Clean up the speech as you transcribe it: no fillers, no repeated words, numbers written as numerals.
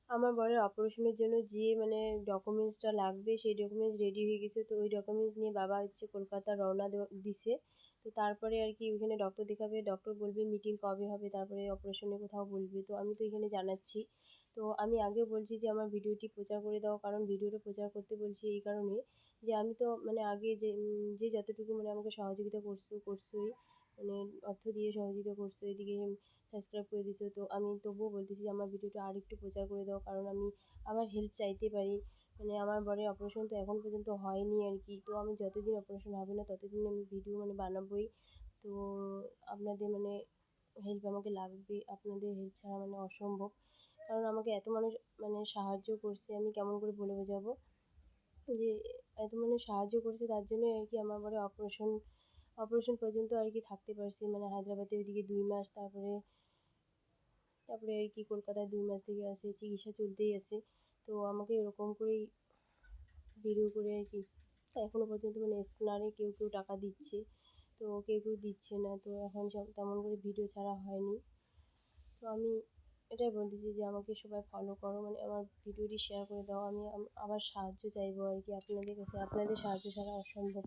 আমার বরের অপারেশনের জন্য যে মানে ডকুমেন্টসটা লাগবে সেই ডকুমেন্টস রেডি হয়ে গেছে। তো ওই ডকুমেন্টস নিয়ে বাবা হচ্ছে কলকাতা রওনা দিছে। তো তারপরে আর কি ওইখানে ডক্টর দেখাবে, ডক্টর বলবে মিটিং কবে হবে, তারপরে অপারেশনের কোথাও বলবে। তো আমি তো এখানে জানাচ্ছি। তো আমি আগেও বলছি যে আমার ভিডিওটি প্রচার করে দাও, কারণ ভিডিওটা প্রচার করতে বলছি এই কারণে যে আমি তো মানে আগে যে যতটুকু মানে আমাকে সহযোগিতা করছোই, মানে অর্থ দিয়ে সহযোগিতা করছো, এদিকে সাবস্ক্রাইব করে দিছো। তো আমি তবুও বলতেছি যে আমার ভিডিওটা আরেকটু প্রচার করে দাও, কারণ আমি আবার হেল্প চাইতে পারি। মানে আমার বরের অপারেশন তো এখন পর্যন্ত হয়নি আর কি। তো আমি যতদিন অপারেশন হবে না ততদিন আমি ভিডিও মানে বানাবোই। তো আপনাদের মানে হেল্প আমাকে লাগবে, আপনাদের হেল্প ছাড়া মানে অসম্ভব। কারণ আমাকে এত মানুষ মানে সাহায্য করছে, আমি কেমন করে বলে বোঝাবো যে এত মানুষ সাহায্য করছে, তার জন্যই আর কি আমার বরের অপারেশন পর্যন্ত আর কি থাকতে পারছি, মানে হায়দ্রাবাদে ওইদিকে 2 মাস, তারপরে তারপরে আর কি কলকাতায় 2 মাস থেকে আসে, চিকিৎসা চলতেই আছে। তো আমাকে এরকম করেই ভিডিও করে আর কি এখনও পর্যন্ত মানে স্ক্যানারে কেউ কেউ টাকা দিচ্ছে, তো কেউ কেউ দিচ্ছে না। তো এখন সব তেমন করে ভিডিও ছাড়া হয়নি। তো আমি এটাই বলতেছি যে আমাকে সবাই ফলো করো, মানে আমার ভিডিওটি শেয়ার করে দাও। আমি আবার সাহায্য চাইবো আর কি আপনাদের কাছে, আপনাদের সাহায্য ছাড়া অসম্ভব।